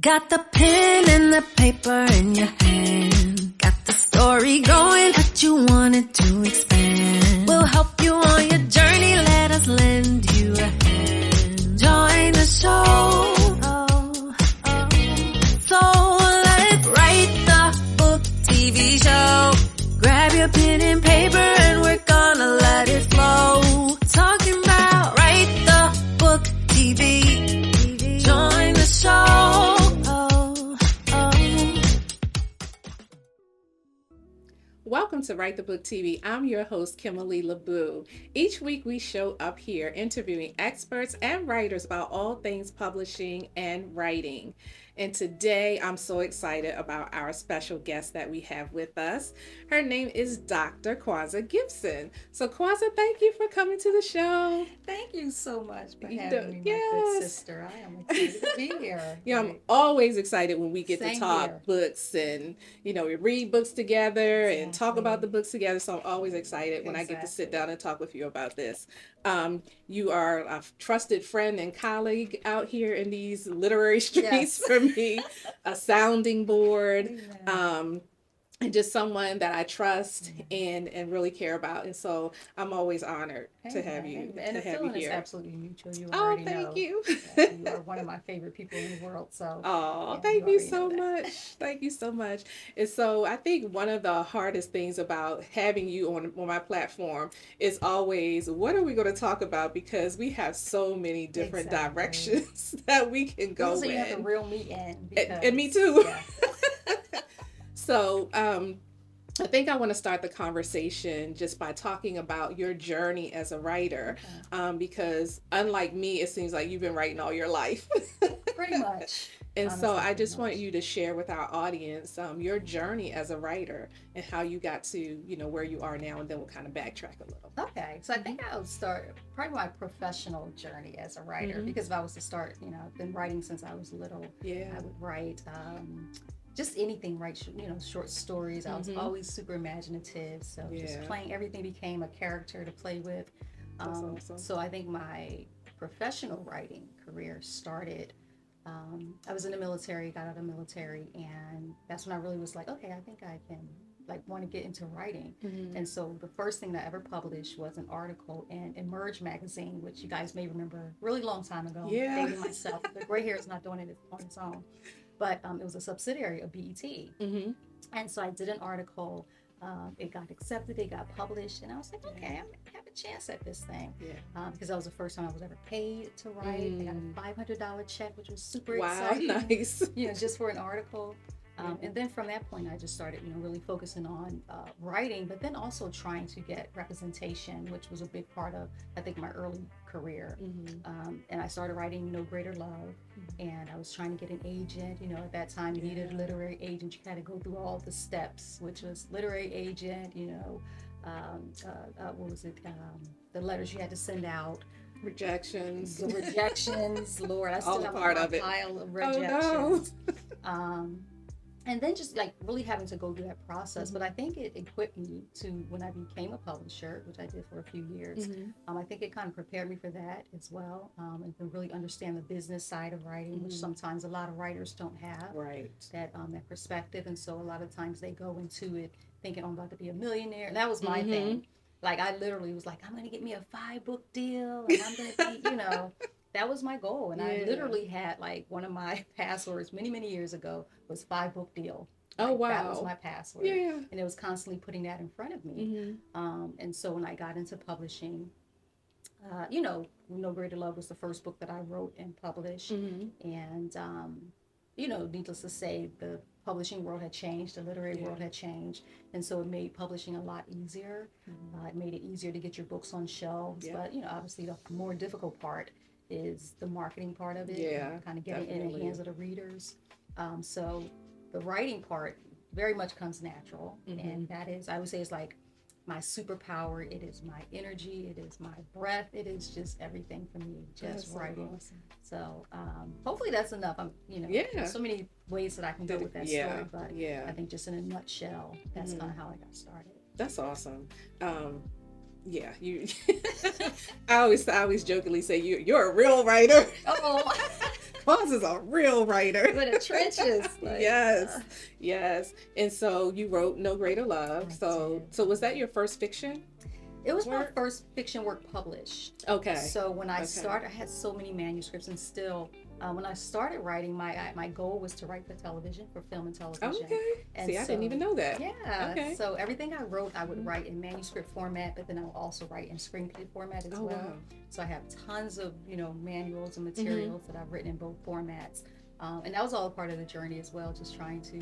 Got the pen and the paper in your hand. Got the story going that you wanted to expand. We'll help you on your journey. Let us lend you a hand. Join the show. So let's write the book TV show. Grab your pen and paper and we're gonna let it flow. Talking about write the book TV. Join the show. Welcome to Write the Book TV. I'm your host, Kimberly LeBou. Each week we show up here interviewing experts and writers about all things publishing and writing. And today I'm so excited about our special guest that we have with us. Her name is Dr. Kwanza Gipson. So Kwanza, thank you for coming to the show. Thank you so much for having me, my good sister. I am excited to be here. I'm always excited when we get to talk here. books and, we read books together and talk about the books together. So I'm always excited when I get to sit down and talk with you about this. You are a trusted friend and colleague out here in these literary streets for me, a sounding board, and just someone that I trust and really care about. And so I'm always honored to have you and to have you here. Is absolutely mutual. You already know. Thank you. You are one of my favorite people in the world. So thank you so much. Thank you so much. And so I think one of the hardest things about having you on my platform is always, what are we going to talk about? Because we have so many different directions that we can go so in. You have to reel me in. And me too. Yeah. So I think I want to start the conversation just by talking about your journey as a writer, because unlike me, it seems like you've been writing all your life. Pretty much. And honestly, so I just want you to share with our audience your journey as a writer and how you got to, where you are now, and then we'll kind of backtrack a little. Okay. So I think I'll start probably my professional journey as a writer, because if I was to start, I've been writing since I was little. Yeah. I would write just anything, short stories. I was always super imaginative. So just playing, everything became a character to play with. Awesome. So I think my professional writing career started, I was in the military, got out of the military, and that's when I really was like, okay, I think I can want to get into writing. And so the first thing that I ever published was an article in Emerge magazine, which you guys may remember a really long time ago. Yeah. Dating myself. The gray hair is not doing it on its own. But it was a subsidiary of BET. And so I did an article. It got accepted. It got published. And I was like, okay, I have a chance at this thing. Because that was the first time I was ever paid to write. I got a $500 check, which was super exciting. Wow, nice. Just for an article. And then from that point, I just started, really focusing on writing, but then also trying to get representation, which was a big part of, I think, my early career. And I started writing No Greater Love, and I was trying to get an agent. At that time, you needed a literary agent. You had to go through all the steps, which was literary agent, what was it? The letters you had to send out. Rejections. The rejections, Lord, I still have part a of it. pile of rejections. Oh, no. And then just really having to go through that process. But I think it equipped me to, when I became a publisher, which I did for a few years, I think it kind of prepared me for that as well, and to really understand the business side of writing, which sometimes a lot of writers don't have. Right. That perspective. And so a lot of times they go into it thinking, I'm about to be a millionaire. And that was my thing. I literally was like, I'm going to get me a 5-book deal, and I'm going to be, that was my goal. And I literally had one of my passwords many years ago was 5-book deal. Oh, wow. That was my password. Yeah. And it was constantly putting that in front of me. And so when I got into publishing, No Greater Love was the first book that I wrote and published. And, needless to say, the publishing world had changed, the literary world had changed, and so it made publishing a lot easier. It made it easier to get your books on shelves, but obviously the more difficult part is the marketing part of it, kind of getting it in the hands of the readers. So the writing part very much comes natural, and that is, I would say, is my superpower. It is my energy. It is my breath. It is just everything for me, just writing. Awesome. So hopefully that's enough. There's so many ways that I can go with that story, but I think just in a nutshell, that's kind of how I got started. That's awesome. Yeah, you. I always jokingly say you're a real writer. Oh, Kwanza's a real writer. in the trenches. Like, Yes, yes. And so you wrote No Greater Love. I So did. so was that your first fiction? It was my Work? first fiction work published. Okay. So when I Okay. started, I had so many manuscripts, and still, when I started writing, my goal was to write for television, for film and television. Okay. And See, I didn't so- even know that. Yeah. Okay. So everything I wrote, I would write in manuscript format, but then I would also write in screenplay format as Oh, well. wow. So I have tons of manuals and materials that I've written in both formats, and that was all part of the journey as well. Just trying to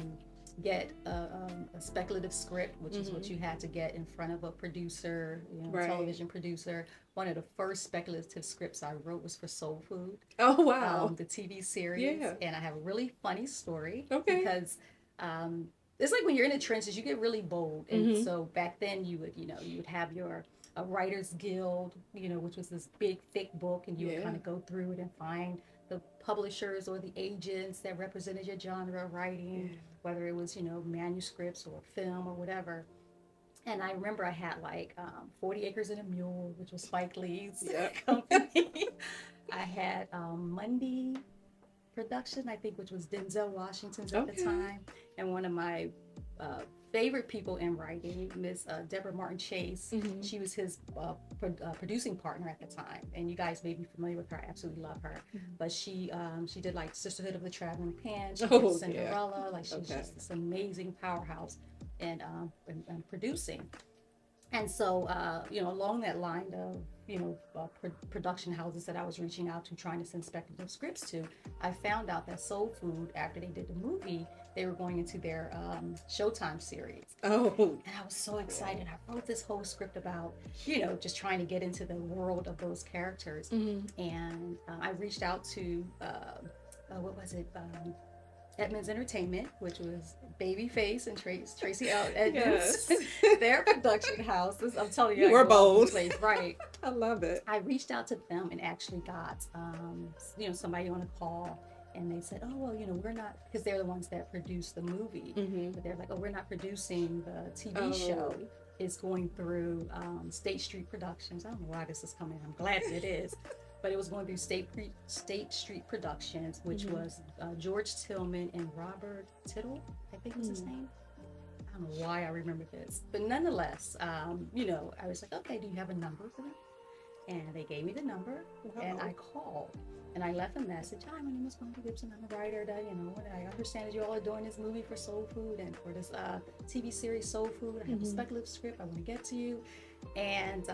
get a speculative script, which is what you had to get in front of a producer, Right. television producer. One of the first speculative scripts I wrote was for Soul Food, Oh, wow. the TV series. Yeah. And I have a really funny story Okay. because it's like when you're in the trenches, you get really bold. And so back then you would have your a writer's guild, which was this big thick book, and you would Yeah. kind of go through it and find the publishers or the agents that represented your genre of writing, Yeah. whether it was manuscripts or film or whatever. And I remember I had like 40 Acres and a Mule, which was Spike Lee's Yep. company. I had Monday Production, I think, which was Denzel Washington's at the Okay. time. And one of my favorite people in writing, Miss Deborah Martin Chase, she was his producing partner at the time. And you guys may be familiar with her. I absolutely love her. But she did like Sisterhood of the Traveling Pants, she Oh, did Cinderella. Like she's Okay. just this amazing powerhouse and producing. And so, along that line of, production houses that I was reaching out to, trying to send speculative scripts to, I found out that Soul Food, after they did the movie, they were going into their Showtime series. Oh, And I was so excited. I wrote this whole script about, just trying to get into the world of those characters. And I reached out to, what was it? Edmonds Entertainment, which was Babyface and Tracy L. Edmonds, Yes. their production house. I'm telling you, You were I go all over bold. the place. Right. I love it. I reached out to them and actually got, somebody on a call, and they said, "Oh, well, we're not," because they're the ones that produced the movie. But they're like, "Oh, we're not producing the TV show. It's going through State Street Productions." I don't know why this is coming. I'm glad that it is. But it was going through State Street Productions, which was George Tillman and Robert Tittle, I think was his name. I don't know why I remember this. But nonetheless, I was like, "Okay, do you have a number for them?" And they gave me the number, and I called. And I left a message. "Hi, my name is Kwanza Gipson. I'm a writer that, and I understand that you all are doing this movie for Soul Food and for this TV series Soul Food. I have a speculative script. I want to get to you." And,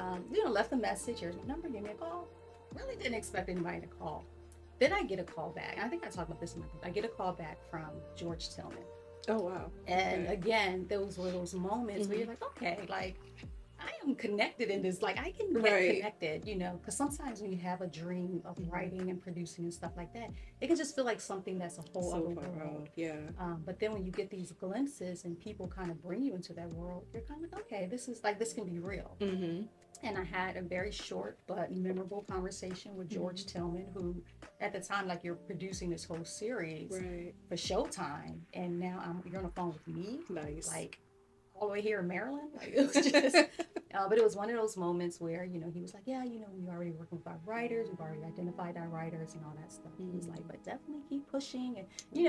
left a message. "Here's my number. Give me a call." Really didn't expect anybody to call. Then I get a call back. And I think I talked about this in my book. I get a call back from George Tillman. Oh, wow. And Okay. again, those were those moments where you're like, okay, like, I am connected in this. Like, I can get Right. connected, because sometimes when you have a dream of writing and producing and stuff like that, it can just feel like something that's a whole So other far world. out. Yeah. But then when you get these glimpses and people kind of bring you into that world, you're kind of like, okay, this can be real. And I had a very short but memorable conversation with George Tillman, who at the time, like, you're producing this whole series Right. for Showtime, and now you're on the phone with me, Nice. like, all the way here in Maryland. Like, it was just, but it was one of those moments where, he was like, "Yeah, we're already working with our writers. We've already identified our writers and all that stuff." He was like, "But definitely keep pushing." And,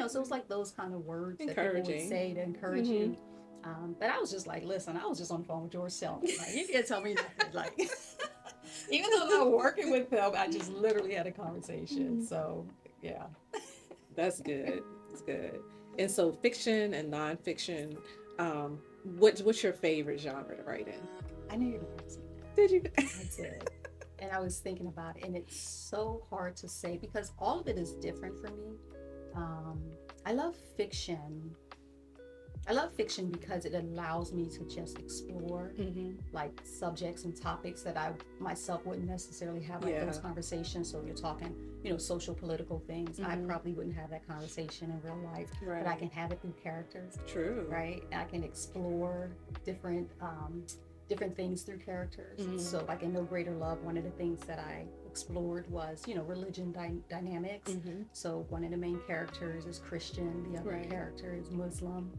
so it was like those kind of words that people would Encouraging. say to encourage you. But I was just like, listen, I was just on the phone with George Tillman. Like, you can't tell me nothing. Like, even though I'm not working with him, I just literally had a conversation. So, yeah. That's good. That's good. And so fiction and nonfiction, what's your favorite genre to write in? I knew you were going to say that. Did you? I did. And I was thinking about it, and it's so hard to say because all of it is different for me. I love fiction. I love fiction because it allows me to just explore like subjects and topics that I myself wouldn't necessarily have like those conversations. So you're talking, social political things. I probably wouldn't have that conversation in real life, Right. but I can have it through characters. True. Right? And I can explore different things through characters. So like in No Greater Love, one of the things that I explored was, religion dynamics. So one of the main characters is Christian, the other Right. character is Muslim.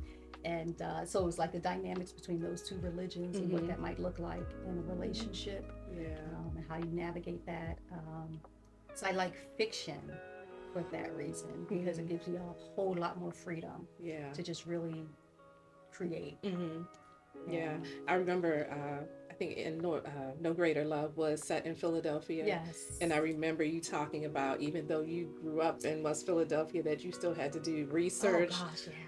And so it was like the dynamics between those two religions and what that might look like in a relationship, and how you navigate that. So I like fiction for that reason, because it gives you a whole lot more freedom to just really create. Yeah, I remember, I think in No Greater Love was set in Philadelphia. Yes. And I remember you talking about, even though you grew up in West Philadelphia, that you still had to do research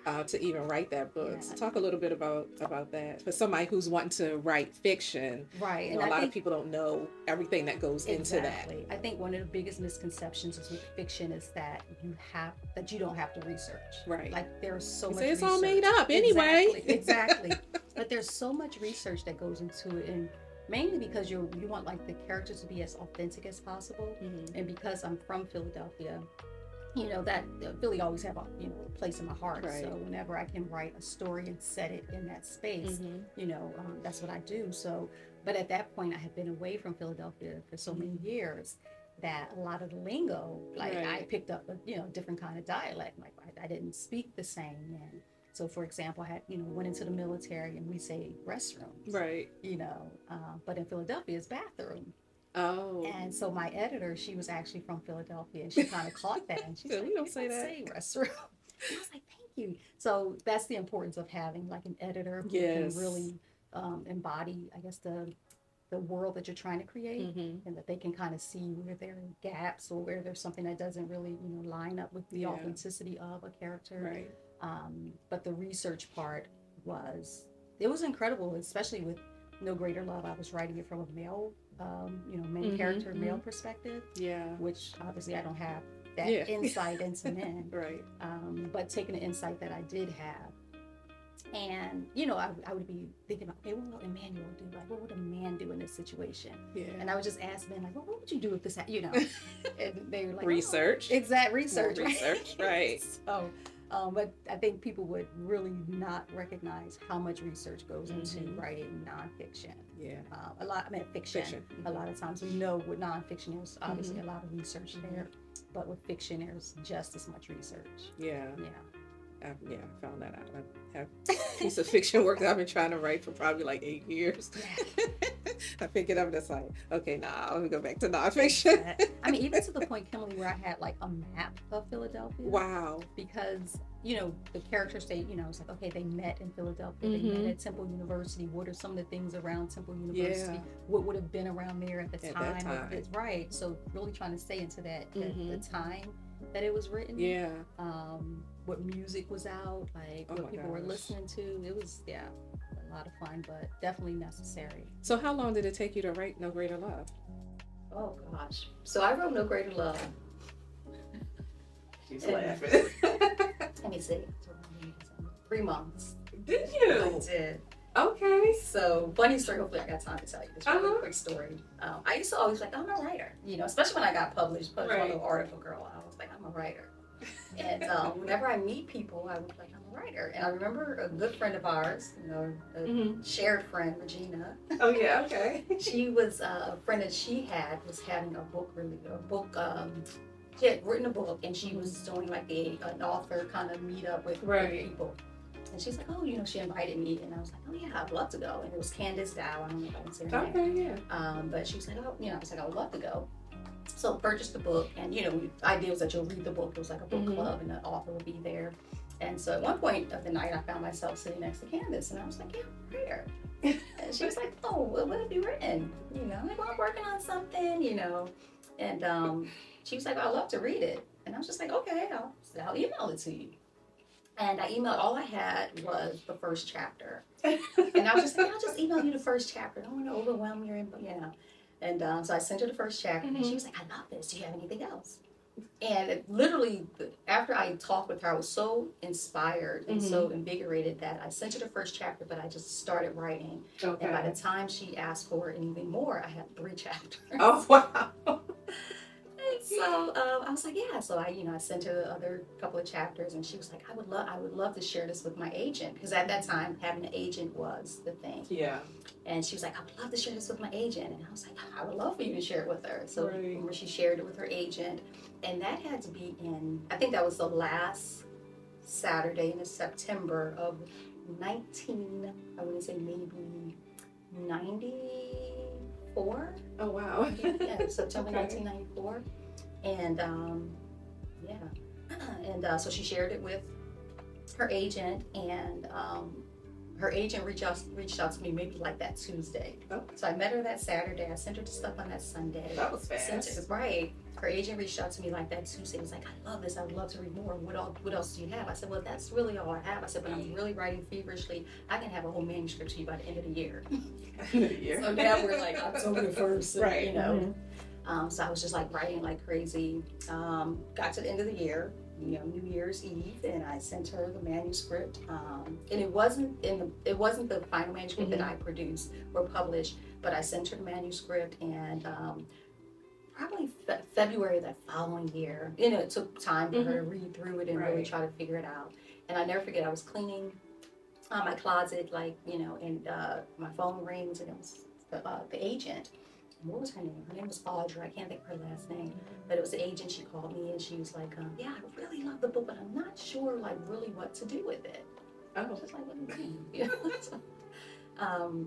to even write that book. So talk a little bit about that. For somebody who's wanting to write fiction, right? You know, a lot of people don't know everything that goes into that. I think one of the biggest misconceptions is with fiction is that you don't have to research. Right. Like there's so much research. It's all made up anyway. Exactly. But there's so much research that goes into it, and mainly because you want like the characters to be as authentic as possible. And because I'm from Philadelphia, you know, that Philly always have a place in my heart. Right. So whenever I can write a story and set it in that space, you know, that's what I do. So, but at that point, I had been away from Philadelphia for so many years that a lot of the lingo, like I picked up a different kind of dialect. Like I didn't speak the same. And so, for example, I had went into the military, and we say restrooms, right? But in Philadelphia, it's bathroom. Oh. And so my editor, she was actually from Philadelphia, and she kind of caught that, and she said, "We don't say that. Say restroom." And I was like, "Thank you." So that's the importance of having like an editor who can really embody, I guess, the world that you're trying to create, and that they can kind of see where there are gaps or where there's something that doesn't really line up with the authenticity of a character. Right. But the research part was incredible, especially with No Greater Love. I was writing it from a male, main character, male perspective. Yeah. Which obviously I don't have that insight into men. Right. But taking the insight that I did have, and I would be thinking about, okay, what would Emmanuel do? Like, what would a man do in this situation? Yeah. And I would just ask men, like, well, what would you do if this happened? And they were like, research. Oh, exact research. More research. Right. So. But I think people would really not recognize how much research goes into writing nonfiction. Yeah. Fiction. A lot of times we know with nonfiction, there's obviously a lot of research there, but with fiction, there's just as much research. Yeah. Yeah. I found that out. I have a piece of fiction work that I've been trying to write for probably like 8 years. Yeah. I pick it up and it's like, okay, let me go back to nonfiction. I mean, even to the point, Kimberly, where I had like a map of Philadelphia. Wow. Because, the characters say, it's like, okay, they met in Philadelphia. They met at Temple University. What are some of the things around Temple University? Yeah. What would have been around there at the time? Right. So really trying to stay into that, the time that it was written. Yeah. What music was out, like what people were listening to. It was, a lot of fun, but definitely necessary. So how long did it take you to write No Greater Love? Oh gosh. So I wrote No Greater Love. She's laughing. Let me see. 3 months. Did you? I did. Okay. So funny story. Hopefully I got time to tell you this really quick story. I used to always like, I'm a writer. Especially when I got published on the article, girl. I was like, I'm a writer. And whenever I meet people, I was like, I'm a writer. And I remember a good friend of ours, a shared friend, Regina. Oh yeah, okay. She was a friend that she had was having a book. She had written a book, and she was doing like an author kind of meetup with people. And she's like, oh, she invited me, and I was like, oh yeah, I'd love to go. And it was Candace Dow. I don't know if I can say her name. Okay, yeah. But she was like, oh, I was like, I would love to go. So purchased the book, and the idea was that you'll read the book. It was like a book club, and the author would be there. And so at one point of the night, I found myself sitting next to Candace, and I was like, yeah, I'm a writer. And she was like, oh, what have you written? I'm like, well, I'm working on something, And she was like, well, I'd love to read it. And I was just like, okay, I'll email it to you. And I emailed, all I had was the first chapter. And I was just like, I'll just email you the first chapter. I don't want to overwhelm your input, And so I sent her the first chapter, and she was like, I love this. Do you have anything else? And it literally, after I talked with her, I was so inspired and so invigorated that I sent her the first chapter, but I just started writing. Okay. And by the time she asked for anything more, I had 3 chapters. Oh, wow. So I was like, yeah. So I sent her the other couple of chapters, and she was like, I would love to share this with my agent, because at that time having an agent was the thing. Yeah. And she was like, I would love to share this with my agent, and I was like, I would love for you to share it with her. So when she shared it with her agent, and that had to be I think that was the last Saturday in September of I wouldn't say maybe 94. Oh, wow. Yeah, September Okay. 1994. And yeah. And so she shared it with her agent, and her agent reached out to me maybe like that Tuesday. Oh. So I met her that Saturday. I sent her the stuff on that Sunday. That was fast. Right. Her agent reached out to me like that Tuesday. He was like, I love this. I would love to read more. What else do you have? I said, well, that's really all I have. I said, but I'm really writing feverishly. I can have a whole manuscript to you by the end of the year. So now we're like October 1st, right? You know. So I was just like writing like crazy. Got to the end of the year, you know, New Year's Eve, and I sent her the manuscript. And it wasn't the final manuscript that I produced or published, but I sent her the manuscript, and probably February that following year, you know, it took time for her to read through it and really try to figure it out. And I never forget, I was cleaning my closet, like, you know, and my phone rings, and it was the agent. What was her name? Her name was Audra. I can't think of her last name, but it was the agent. She called me, and she was like, yeah, I really love the book, but I'm not sure, like, really what to do with it. I was just like, what do you mean? You know?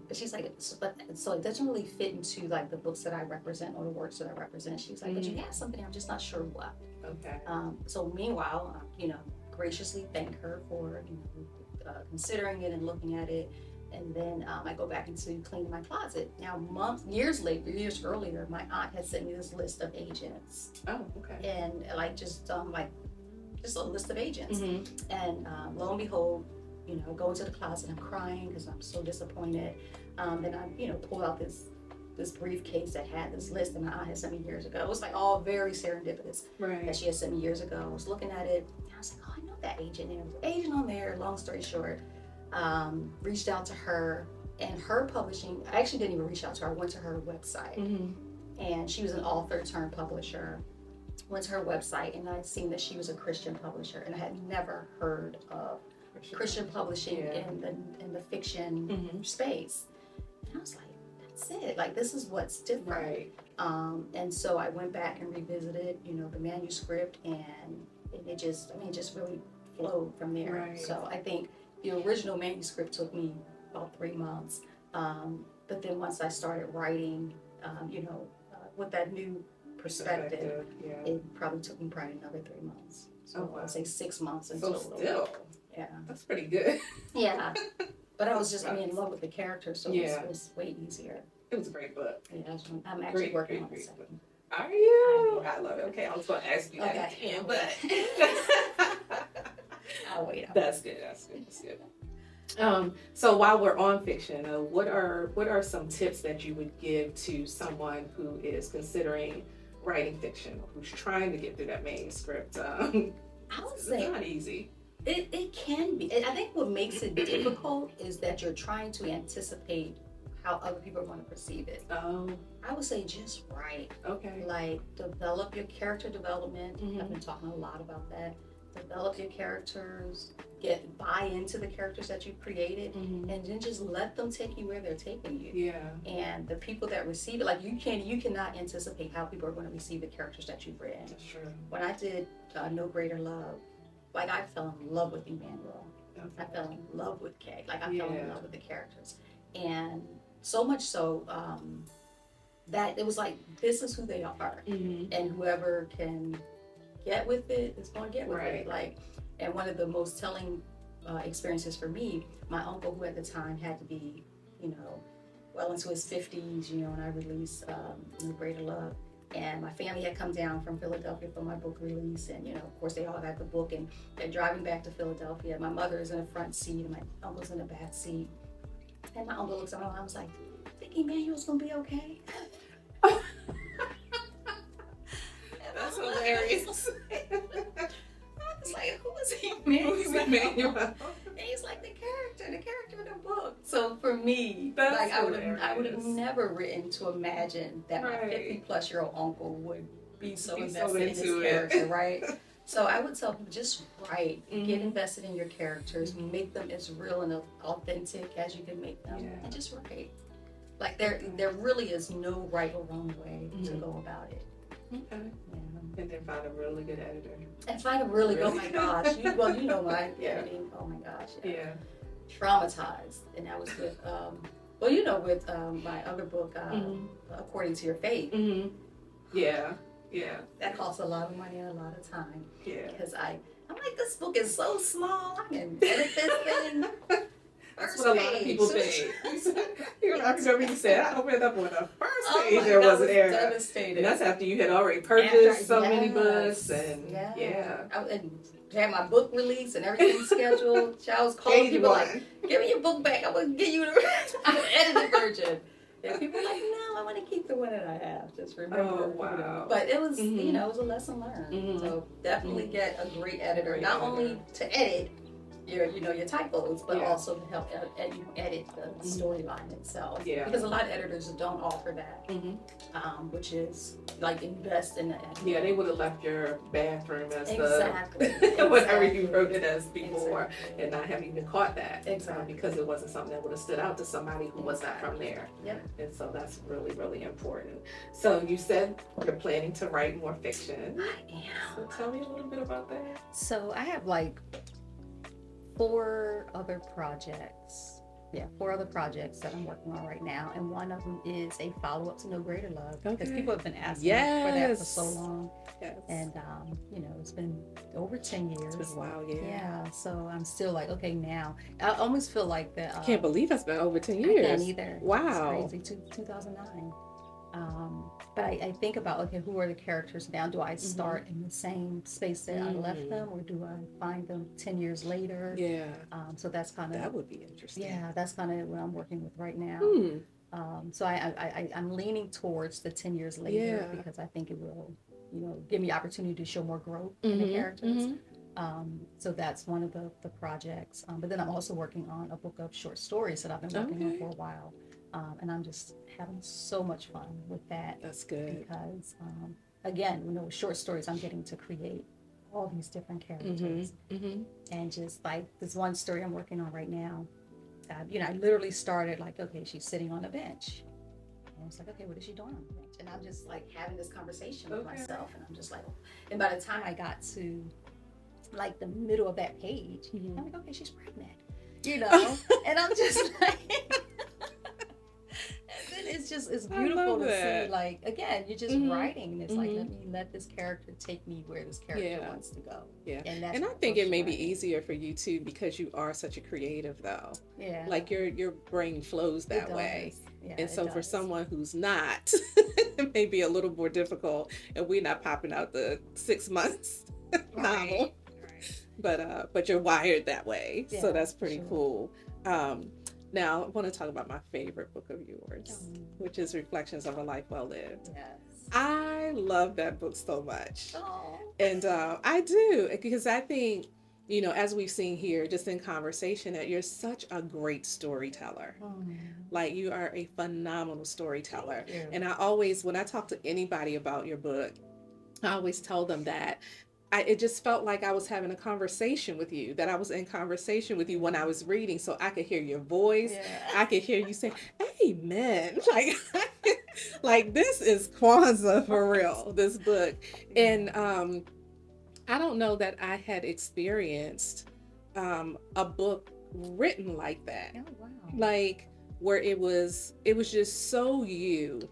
But she's like, so it doesn't really fit into like the books that I represent or the works that I represent. She was like, but you have something, I'm just not sure what. Okay. So meanwhile, you know, graciously thank her for, you know, considering it and looking at it. And then I go back into cleaning my closet. Now, years earlier, my aunt had sent me this list of agents. Oh, okay. And like just a list of agents. And lo and behold, you know, go into the closet, I'm crying because I'm so disappointed. Then I, you know, pulled out this briefcase that had this list that my aunt had sent me years ago. It was like all very serendipitous that she had sent me years ago. I was looking at it, and I was like, oh, I know that agent. And there was an agent on there. Long story short, reached out to her, and her publishing. I actually didn't even reach out to her. I went to her website, and she was an author turned publisher. Went to her website, and I'd seen that she was a Christian publisher, and I had never heard of Christian publishing in the fiction space. And I was like, that's it. Like, this is what's different. And so I went back and revisited, you know, the manuscript, and it just really flowed from there. So I think the original manuscript took me about 3 months. But then once I started writing, you know, with that new perspective, it probably took me another 3 months. So I'd say 6 months in total. Still. Yeah. That's pretty good. Yeah. But I was just, in love with the character, so it was way easier. It was a great book. Yeah, I'm actually working on the second. Are you? I love it. Okay, I was going to ask you that again, but I'll wait. That's good. That's good. So while we're on fiction, what are some tips that you would give to someone who is considering writing fiction, or who's trying to get through that manuscript? I would say it's not easy. It can be. I think what makes it difficult is that you're trying to anticipate how other people are going to perceive it. Oh. I would say just write. Okay. Like, develop your character development. I've been talking a lot about that. Develop your characters, buy into the characters that you've created, and then just let them take you where they're taking you. Yeah. And the people that receive it, like, you cannot anticipate how people are going to receive the characters that you've written. That's true. When I did No Greater Love, like, I fell in love with Emmanuel. Okay. I fell in love with Kay. Like, I fell in love with the characters. And so much so that it was like, this is who they are. And whoever can get with it is going to get with it. Like, and one of the most telling experiences for me, my uncle, who at the time had to be, you know, well into his 50s, you know, when I released No Greater Love. And my family had come down from Philadelphia for my book release. And, you know, of course, they all had the book. And they're driving back to Philadelphia. My mother is in the front seat, and my uncle's in the back seat. And my uncle looks at me, and I was like, think Emmanuel's going to be okay? That's hilarious. I was like, who is Emmanuel? And he's like, the character in the book. So for me, like, I would have never written to imagine that my 50-plus-year-old uncle would be so invested in his character, right? So I would tell people, just write, get invested in your characters, make them as real and authentic as you can make them, and just write. Like, there really is no right or wrong way to go about it. Okay. Yeah. And then find a really good editor. And find a really good, oh my gosh. You know my editing. Oh my gosh. Yeah. traumatized, and that was with with my other book, According to Your Faith. Yeah. That costs a lot of money and a lot of time. Yeah. Because I'm like, this book is so small, I can edit this thing. That's what a lot of people think. I remember you said, I opened up on the first page, there was an error. Devastated. And that's after you had already purchased so many books. And and had my book release and everything scheduled. I was calling people like, give me your book back. I'm going to give you the edited version. And people were like, no, I want to keep the one that I have. Just remember. Oh, wow. But it was, it was a lesson learned. So definitely get a great editor, not only to edit your typos, but also to help edit the storyline itself. Yeah. Because a lot of editors don't offer that, which is like invest in the editor. Yeah, they would have left your bathroom as exactly whatever you wrote it as before, and not have even caught that. Exactly. Because it wasn't something that would have stood out to somebody who was not from there. Yep. And so that's really, really important. So you said you're planning to write more fiction. I am. So tell me a little bit about that. So I have like 4 other projects that I'm working on right now, and one of them is a follow-up to No Greater Love, because people have been asking for that for so long. And it's been over 10 years. It's been a while. Yeah, so I'm still like, okay, now I almost feel like that. I can't believe it's been over 10 years. I can't either. Wow. It's crazy. 2009. But I think about, okay, who are the characters now? Do I start in the same space that I left them, or do I find them 10 years later? Yeah. So that's kind of... That would be interesting. Yeah, that's kind of what I'm working with right now. So I'm leaning towards the 10 years later, because I think it will, give me opportunity to show more growth in the characters. So that's one of the projects. But then I'm also working on a book of short stories that I've been working on for a while. And I'm just having so much fun with that. That's good. Because, again, with short stories, I'm getting to create all these different characters. And just like this one story I'm working on right now, I literally started like, okay, she's sitting on a bench. And I was like, okay, what is she doing on the bench? And I'm just like having this conversation with myself. And I'm just like, and by the time I got to like the middle of that page, I'm like, okay, she's pregnant. And I'm just like... It's beautiful to see, like, again, you're just writing, and it's like, let this character take me where this character wants to go. Yeah. And I think it may be easier for you too, because you are such a creative though. Yeah. Like your brain flows that way. Yeah, and so for someone who's not, it may be a little more difficult, and we're not popping out the 6 months novel. Right. But you're wired that way. So that's pretty cool. Now, I want to talk about my favorite book of yours, which is Reflections of a Life Well Lived. Yes. I love that book so much. Oh. And I do, because I think, as we've seen here, just in conversation, that you're such a great storyteller. Like, you are a phenomenal storyteller. And I always, when I talk to anybody about your book, I always tell them that it just felt like I was having a conversation with you, that I was in conversation with you when I was reading, so I could hear your voice. I could hear you say, amen. Like this is Kwanza for real, this book. And I don't know that I had experienced a book written like that. Oh, wow. Like where it was just so you.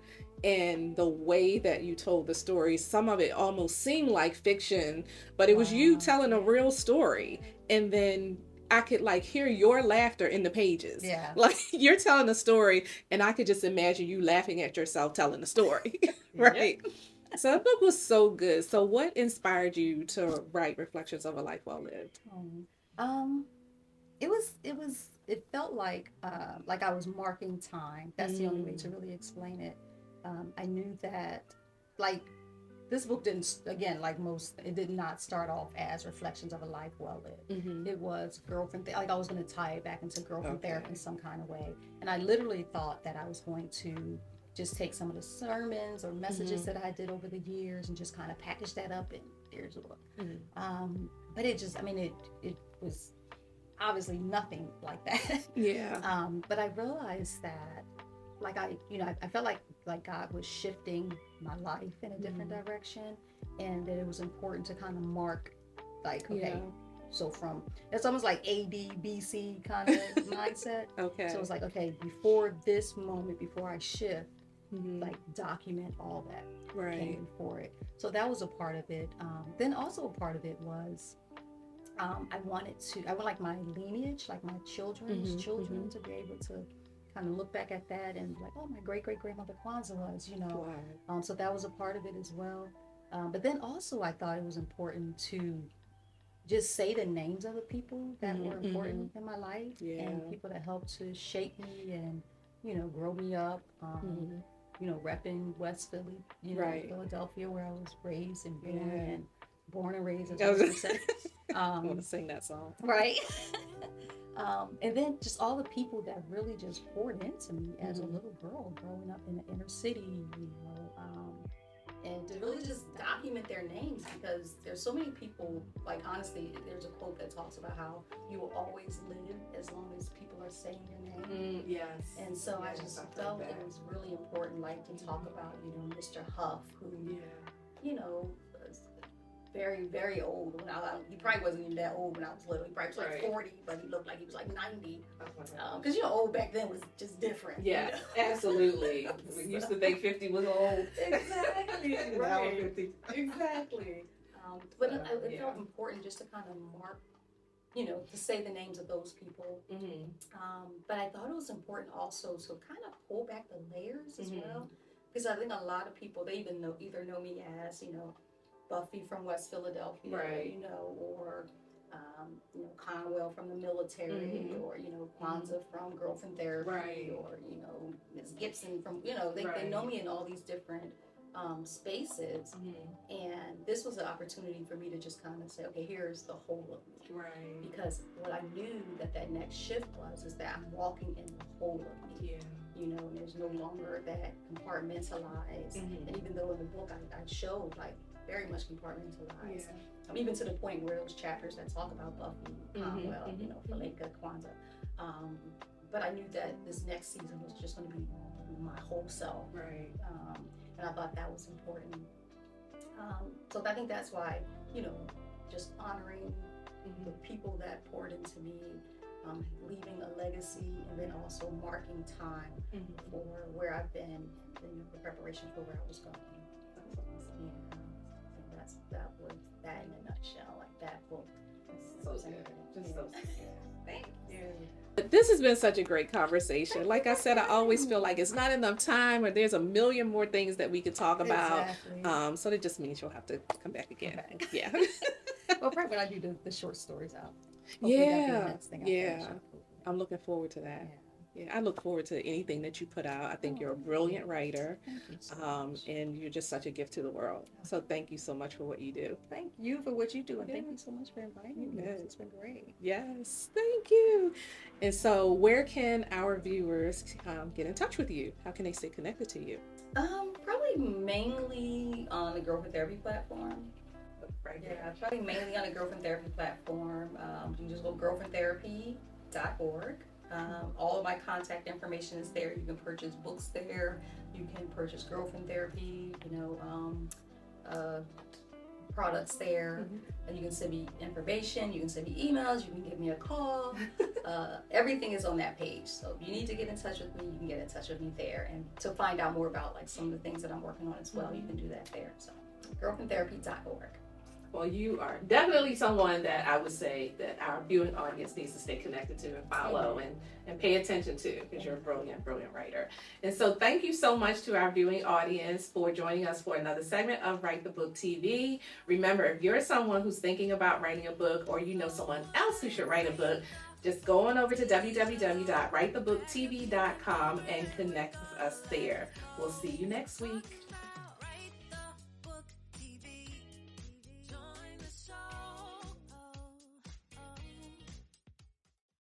And the way that you told the story, some of it almost seemed like fiction, but it was you telling a real story. And then I could like hear your laughter in the pages. Yeah. Like you're telling a story and I could just imagine you laughing at yourself telling the story. Right. Yep. So that book was so good. So what inspired you to write Reflections of a Life Well Lived? It felt like I was marking time. That's the only way to really explain it. I knew that, like, this book didn't, again, like most, it did not start off as Reflections of a Life Well Lived. It was girlfriend, like I was going to tie it back into girlfriend therapy in some kind of way. And I literally thought that I was going to just take some of the sermons or messages that I did over the years and just kind of package that up, and there's a book. But it just, it was obviously nothing like that. Yeah. But I realized that, like, I felt like God was shifting my life in a different direction, and that it was important to kind of mark, like, okay, So it's almost like ADBC kind of mindset. Okay. So it's like, okay, before this moment, before I shift, like document all that came before it. So that was a part of it. Then also a part of it was I would like my lineage, like my children's children to be able to kind of look back at that and like, oh, my great-great-grandmother Kwanza was, so that was a part of it as well. But then also I thought it was important to just say the names of the people that were important in my life and people that helped to shape me and, grow me up. Repping West Philly, Philadelphia, where I was raised and born and raised, as I was say. I want to sing that song. Right. And then just all the people that really just poured into me as a little girl growing up in the inner city, and to really just document their names, because there's so many people, like honestly, there's a quote that talks about how you will always live as long as people are saying your name. Yes. And so I just felt it was really important, like to talk about, Mr. Huff, who, was very, very old. He probably wasn't even that old when I was little. He probably was like 40, but he looked like he was like 90. Because, old back then was just different. Yeah, absolutely. We used to think 50 was old. Exactly. Right. 50. Exactly. But it felt important just to kind of mark, to say the names of those people. But I thought it was important also to kind of pull back the layers as well. Because I think a lot of people, they either know me as, Buffy from West Philadelphia, or Conwell from the military, or Kwanza from Girlfriend Therapy, or Ms. Gipson from they know me in all these different spaces, and this was an opportunity for me to just kind of say, okay, here's the whole of me, because what I knew that next shift is that I'm walking in the whole of me. And there's no longer that compartmentalized, and even though in the book I showed like very much compartmentalized. Even to the point where those chapters that talk about Buffy, Conwell, Faleka, Kwanza. But I knew that this next season was just going to be my whole self. And I thought that was important. So I think that's why, just honoring the people that poured into me, leaving a legacy, and then also marking time for where I've been, the preparation for where I was going. That was that in a nutshell, like that book. Thank you. This has been such a great conversation. Like I said, I always feel like it's not enough time, or there's a million more things that we could talk about. Exactly. So that just means you'll have to come back again. Okay. Yeah. Well, probably when I do the short stories out. I'm looking forward to that. I look forward to anything that you put out. I think you're a brilliant writer, and you're just such a gift to the world. So thank you so much for what you do. Thank you for what you do, and thank you so much for inviting me. It's been great. Yes, thank you. And so where can our viewers get in touch with you? How can they stay connected to you? Probably mainly on the Girlfriend Therapy platform. Probably mainly on the Girlfriend Therapy platform. You can just go girlfriendtherapy.org. All of my contact information is there. You can purchase books there. You can purchase Girlfriend Therapy, products there. And you can send me information. You can send me emails. You can give me a call. Everything is on that page. So if you need to get in touch with me, you can get in touch with me there. And to find out more about like some of the things that I'm working on as well, you can do that there. So girlfriendtherapy.org. Well, you are definitely someone that I would say that our viewing audience needs to stay connected to and follow and pay attention to, because you're a brilliant, brilliant writer. And so thank you so much to our viewing audience for joining us for another segment of Write the Book TV. Remember, if you're someone who's thinking about writing a book, or you know someone else who should write a book, just go on over to www.writethebooktv.com and connect with us there. We'll see you next week.